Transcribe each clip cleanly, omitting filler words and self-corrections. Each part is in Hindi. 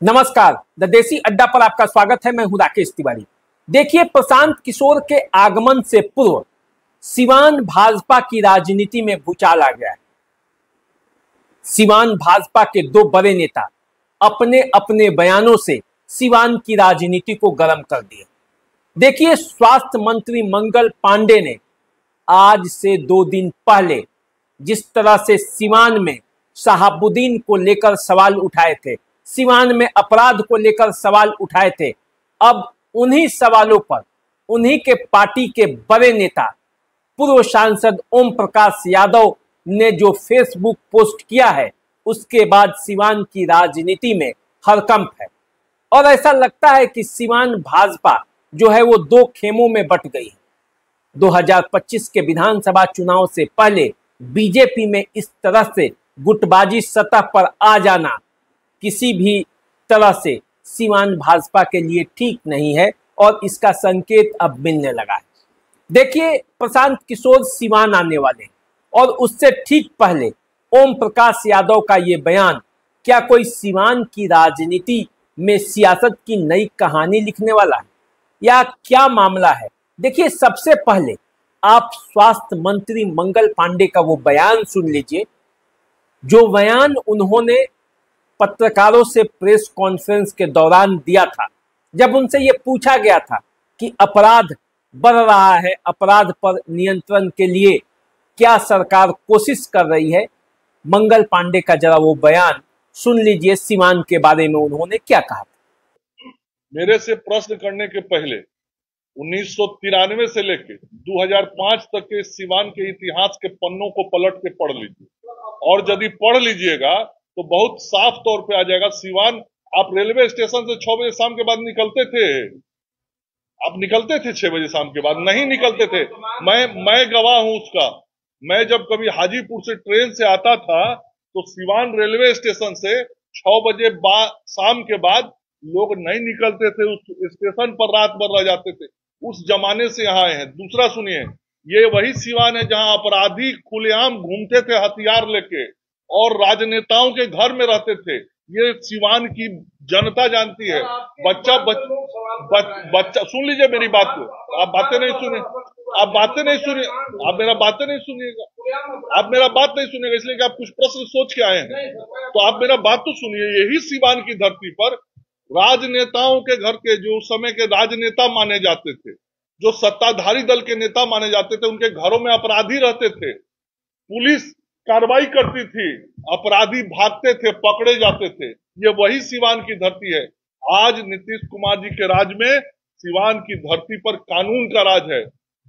नमस्कार, द देसी अड्डा पर आपका स्वागत है। मैं हूं राकेश तिवारी। देखिए, प्रशांत किशोर के आगमन से पूर्व सिवान भाजपा की राजनीति में भूचाल आ गया है। सिवान भाजपा के दो बड़े नेता अपने अपने बयानों से सिवान की राजनीति को गर्म कर दिए। देखिए, स्वास्थ्य मंत्री मंगल पांडे ने आज से 2 दिन पहले जिस तरह से सिवान में शहाबुद्दीन को लेकर सवाल उठाए थे, सिवान में अपराध को लेकर सवाल उठाए थे, अब उन्हीं सवालों पर उन्हीं के पार्टी के बड़े नेता पूर्व सांसद ओम प्रकाश यादव ने जो फेसबुक पोस्ट किया है, उसके बाद सिवान की राजनीति में हड़कंप है। और ऐसा लगता है कि सिवान भाजपा जो है वो 2 खेमों में बट गई है। 2025 के विधानसभा चुनाव से पहले बीजेपी में इस तरह से गुटबाजी सतह पर आ जाना किसी भी तरह से सिवान भाजपा के लिए ठीक नहीं है और इसका संकेत अब मिलने लगा है। देखिए, प्रशांत किशोर सिवान आने वाले और उससे ठीक पहले ओम प्रकाश यादव का ये बयान क्या कोई सिवान की राजनीति में सियासत की नई कहानी लिखने वाला है या क्या मामला है? देखिए, सबसे पहले आप स्वास्थ्य मंत्री मंगल पांडे का वो बयान सुन लीजिए, जो बयान उन्होंने पत्रकारों से प्रेस कॉन्फ्रेंस के दौरान दिया था, जब उनसे ये पूछा गया था कि अपराध बढ़ रहा है, अपराध पर नियंत्रण के लिए क्या सरकार कोशिश कर रही है। मंगल पांडे का जरा वो बयान सुन लीजिए, सिवान के बारे में उन्होंने क्या कहा था। मेरे से प्रश्न करने के पहले 1993 से लेकर 2005 तक के सिवान के इतिहास के पन्नों को पलट के पढ़ लीजिए, और यदि पढ़ लीजिएगा तो बहुत साफ तौर पे आ जाएगा। सिवान, आप रेलवे स्टेशन से 6 बजे शाम के बाद निकलते थे, आप निकलते थे 6 बजे शाम के बाद? नहीं निकलते थे। मैं गवाह हूं उसका। मैं जब कभी हाजीपुर से ट्रेन से आता था तो सिवान रेलवे स्टेशन से 6 बजे शाम के बाद लोग नहीं निकलते थे, उस स्टेशन पर रात भर रह जाते थे। उस जमाने से यहाँ आए हैं। दूसरा सुनिए, ये वही सिवान है जहाँ अपराधी खुलेआम घूमते थे हथियार लेके और राजनेताओं के घर में रहते थे। ये सिवान की जनता जानती है। बच्चा सुन लीजिए मेरी बात को, आप बातें नहीं सुने, आप मेरा बातें नहीं सुनिएगा, आप मेरा बात नहीं सुनिएगा, इसलिए कि आप कुछ प्रश्न सोच के आए हैं, तो आप मेरा बात तो सुनिए। यही सिवान की धरती पर राजनेताओं के घर के, जो उस समय के राजनेता माने जाते थे, जो सत्ताधारी दल के नेता माने जाते थे, उनके घरों में अपराधी रहते थे। पुलिस कार्रवाई करती थी, अपराधी भागते थे, पकड़े जाते थे। ये वही सिवान की धरती है। आज नीतीश कुमार जी के राज में सिवान की धरती पर कानून का राज है।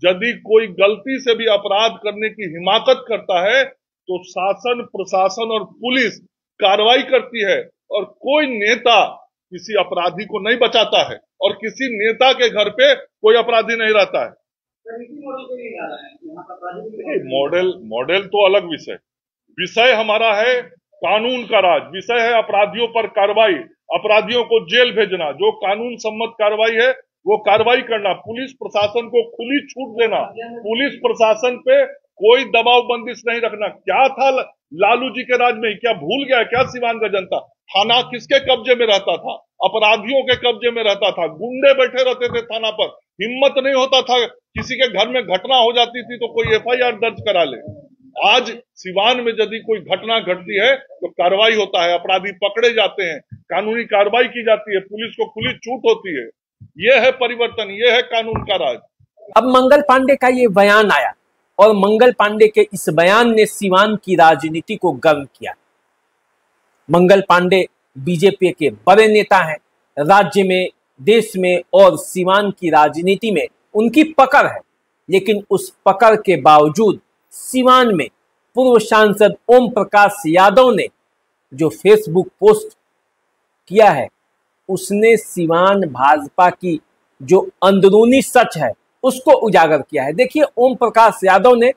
यदि कोई गलती से भी अपराध करने की हिमाकत करता है तो शासन, प्रशासन और पुलिस कार्रवाई करती है, और कोई नेता किसी अपराधी को नहीं बचाता है, और किसी नेता के घर पे कोई अपराधी नहीं रहता है। मॉडल तो अलग विषय हमारा है कानून का राज। विषय है अपराधियों पर कार्रवाई, अपराधियों को जेल भेजना, जो कानून सम्मत कार्रवाई है वो कार्रवाई करना, पुलिस प्रशासन को खुली छूट देना, पुलिस प्रशासन पे कोई दबाव बंदिश नहीं रखना। क्या था लालू जी के राज में? क्या भूल गया क्या सिवान का जनता? थाना किसके कब्जे में रहता था? अपराधियों के कब्जे में रहता था। गुंडे बैठे रहते थे थाना पर, हिम्मत नहीं होता था, किसी के घर में घटना हो जाती थी तो कोई FIR दर्ज करा ले। आज सिवान में यदि कोई घटना घटती है तो कार्रवाई होता है, अपराधी पकड़े जाते हैं, कानूनी कार्रवाई की जाती है, पुलिस को खुली छूट होती है। ये है परिवर्तन, ये है कानून का राज। अब मंगल पांडे का ये बयान आया और मंगल पांडे के इस बयान ने सिवान की राजनीति को गर्म किया। मंगल पांडे बीजेपी के बड़े नेता हैं, राज्य में, देश में और सिवान की राजनीति में उनकी पकड़ है, लेकिन उस पकड़ के बावजूद सिवान में पूर्व सांसद ओम प्रकाश यादव ने जो फेसबुक पोस्ट किया है, उसने सिवान भाजपा की जो अंदरूनी सच है उसको उजागर किया है। देखिए, ओम प्रकाश यादव ने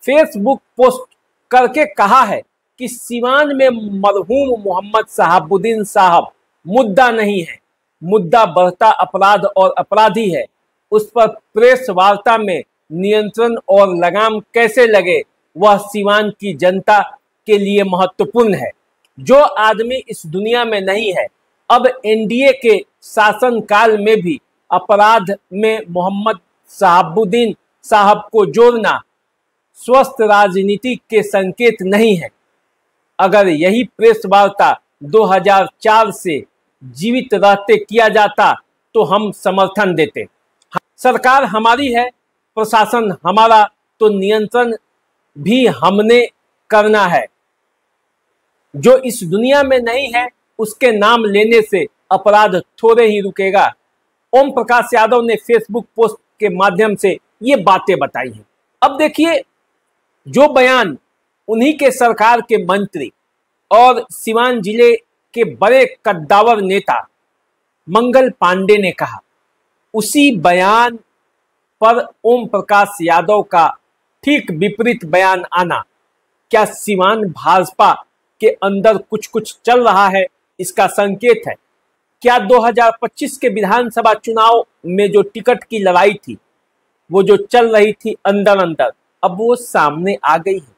फेसबुक पोस्ट करके कहा है कि सिवान में मरहूम मोहम्मद शहाबुद्दीन साहब मुद्दा नहीं है, मुद्दा बढ़ता अपराध और अपराधी है। उस पर प्रेस वार्ता में नियंत्रण और लगाम कैसे लगे, वह सिवान की जनता के लिए महत्वपूर्ण है। जो आदमी इस दुनिया में नहीं है अब एनडीए के शासनकाल में भी अपराध में मोहम्मद शहाबुद्दीन साहब को जोड़ना स्वस्थ राजनीति के संकेत नहीं है। अगर यही प्रेस वार्ता 2004 से जीवित रहते किया जाता तो हम समर्थन देते। सरकार हमारी है, प्रशासन हमारा, तो नियंत्रण भी हमने करना है। जो इस दुनिया में नहीं है उसके नाम लेने से अपराध थोड़े ही रुकेगा। ओम प्रकाश यादव ने फेसबुक पोस्ट के माध्यम से ये बातें बताई हैं। अब देखिए, जो बयान उन्हीं के सरकार के मंत्री और सिवान जिले के बड़े कद्दावर नेता मंगल पांडे ने कहा, उसी बयान पर ओम प्रकाश यादव का ठीक विपरीत बयान आना क्या सिवान भाजपा के अंदर कुछ कुछ चल रहा है, इसका संकेत है? क्या 2025 के विधानसभा चुनाव में जो टिकट की लड़ाई थी, वो जो चल रही थी अंदर अंदर, अब वो सामने आ गई है?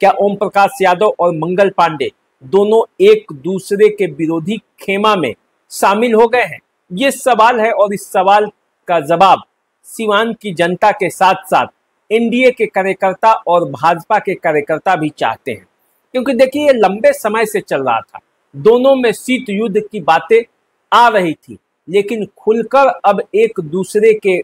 क्या ओम प्रकाश यादव और मंगल पांडे दोनों एक दूसरे के विरोधी खेमा में शामिल हो गए हैं? ये सवाल है और इस सवाल का जवाब सिवान की जनता के साथ साथ एनडीए के कार्यकर्ता और भाजपा के कार्यकर्ता भी चाहते हैं। क्योंकि देखिए, ये लंबे समय से चल रहा था, दोनों में शीत युद्ध की बातें आ रही थी, लेकिन खुलकर अब एक दूसरे के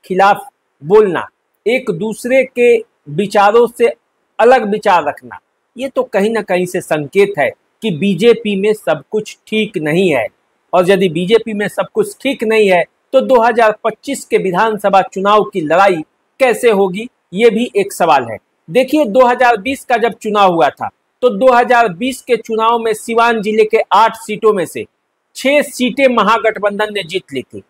खिलाफ बोलना, एक दूसरे के विचारों से अलग विचार रखना, ये तो कहीं ना कहीं से संकेत है कि बीजेपी में सब कुछ ठीक नहीं है। और यदि बीजेपी में सब कुछ ठीक नहीं है तो 2025 के विधानसभा चुनाव की लड़ाई कैसे होगी, ये भी एक सवाल है। देखिए, 2020 का जब चुनाव हुआ था तो 2020 के चुनाव में सिवान जिले के 8 सीटों में से 6 सीटें महागठबंधन ने जीत ली थी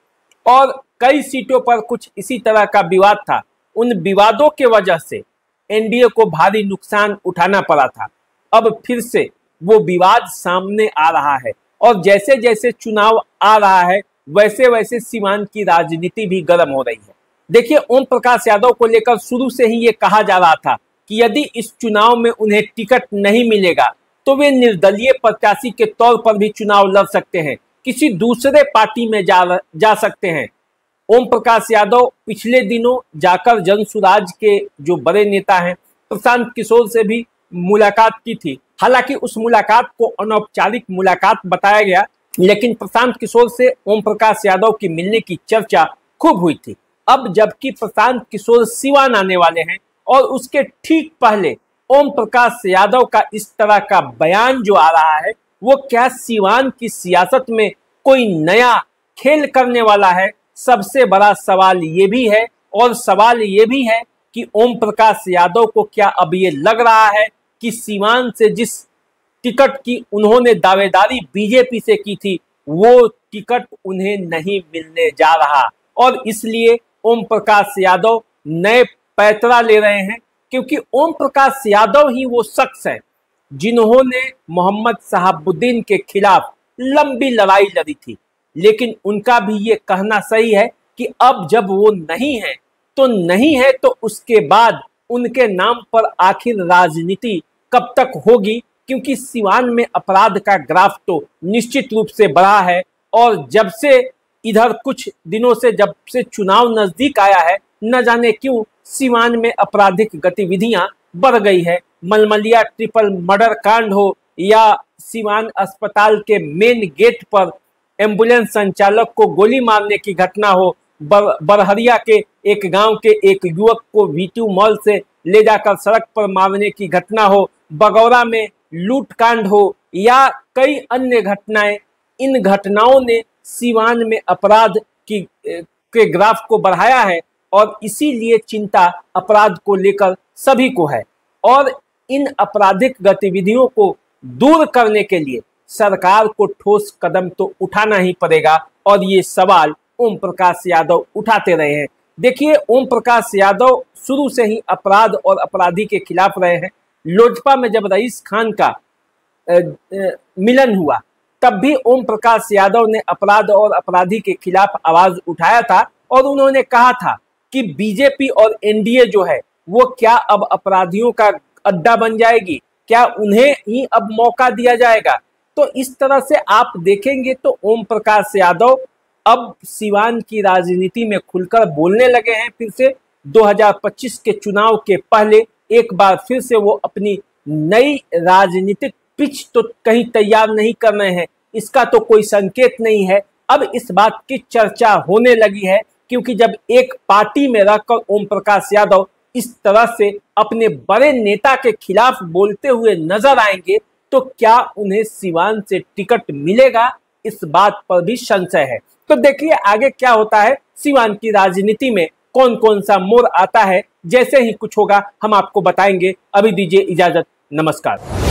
और कई सीटों पर कुछ इसी तरह का विवाद था। उन विवादों के वजह से एनडीए को भारी नुकसान उठाना पड़ा था। अब फिर से वो विवाद सामने आ रहा है और जैसे जैसे चुनाव आ रहा है वैसे वैसे सिवान की राजनीति भी गर्म हो रही है। देखिए, ओम प्रकाश यादव को लेकर शुरू से ही ये कहा जा रहा था कि यदि इस चुनाव में उन्हें टिकट नहीं मिलेगा तो वे निर्दलीय प्रत्याशी के तौर पर भी चुनाव लड़ सकते हैं, किसी दूसरे पार्टी में जा सकते हैं। ओम प्रकाश यादव पिछले दिनों जाकर जनसुराज के जो बड़े नेता हैं प्रशांत किशोर से भी मुलाकात की थी। हालांकि उस मुलाकात को अनौपचारिक मुलाकात बताया गया, लेकिन प्रशांत किशोर से ओम प्रकाश यादव की मिलने की चर्चा खूब हुई थी। अब जबकि प्रशांत किशोर सिवान आने वाले हैं और उसके ठीक पहले ओम प्रकाश यादव का इस तरह का बयान जो आ रहा है, वो क्या सिवान की सियासत में कोई नया खेल करने वाला है? सबसे बड़ा सवाल ये भी है और सवाल ये भी है कि ओम प्रकाश यादव को क्या अब ये लग रहा है कि सिवान से जिस टिकट की उन्होंने दावेदारी बीजेपी से की थी वो टिकट उन्हें नहीं मिलने जा रहा और इसलिए ओम प्रकाश यादव नए पैतरा ले रहे हैं। क्योंकि ओम प्रकाश यादव ही वो शख्स है जिन्होंने मोहम्मद शहाबुद्दीन के खिलाफ लंबी लड़ाई लड़ी थी, लेकिन उनका भी ये कहना सही है कि अब जब वो नहीं है तो नहीं है, तो उसके बाद उनके नाम पर आखिर राजनीति कब तक होगी? क्योंकि सिवान में अपराध का ग्राफ तो निश्चित रूप से बढ़ा है और जब से इधर कुछ दिनों से जब से चुनाव नजदीक आया है, न जाने क्यों सिवान में आपराधिक गतिविधियां बढ़ गई है। मलमलिया ट्रिपल मर्डर कांड हो या सिवान अस्पताल के मेन गेट पर एम्बुलेंस संचालक को गोली मारने की घटना हो, बरहरिया के एक गांव के एक युवक को वीटू मॉल से ले जाकर सड़क पर मारने की घटना हो, बगौरा में लूटकांड हो या कई अन्य घटनाएं, इन घटनाओं ने सिवान में अपराध के ग्राफ को बढ़ाया है और इसीलिए चिंता अपराध को लेकर सभी को है और इन आपराधिक गतिविधियों को दूर करने के लिए सरकार को ठोस कदम तो उठाना ही पड़ेगा और ये सवाल ओम प्रकाश यादव उठाते रहे हैं। देखिए, ओम प्रकाश यादव शुरू से ही अपराध और अपराधी के खिलाफ रहे हैं। लोजपा में जब रईस खान का मिलन हुआ तब भी ओम प्रकाश यादव ने अपराध और अपराधी के खिलाफ आवाज उठाया था और उन्होंने कहा था कि बीजेपी और एनडीए जो है वो क्या अब अपराधियों का अड्डा बन जाएगी, क्या उन्हें ही अब मौका दिया जाएगा? तो इस तरह से आप देखेंगे तो ओम प्रकाश यादव अब सिवान की राजनीति में खुलकर बोलने लगे हैं। फिर से 2025 के चुनाव के पहले एक बार फिर से वो अपनी नई राजनीतिक पिच तो कहीं तैयार नहीं कर रहे हैं, इसका तो कोई संकेत नहीं है। अब इस बात की चर्चा होने लगी है क्योंकि जब एक पार्टी में रहकर ओम प्रकाश यादव इस तरह से अपने बड़े नेता के खिलाफ बोलते हुए नजर आएंगे तो क्या उन्हें सिवान से टिकट मिलेगा, इस बात पर भी संशय है। तो देखिए आगे क्या होता है, सिवान की राजनीति में कौन कौन सा मोड़ आता है। जैसे ही कुछ होगा हम आपको बताएंगे। अभी दीजिए इजाजत, नमस्कार।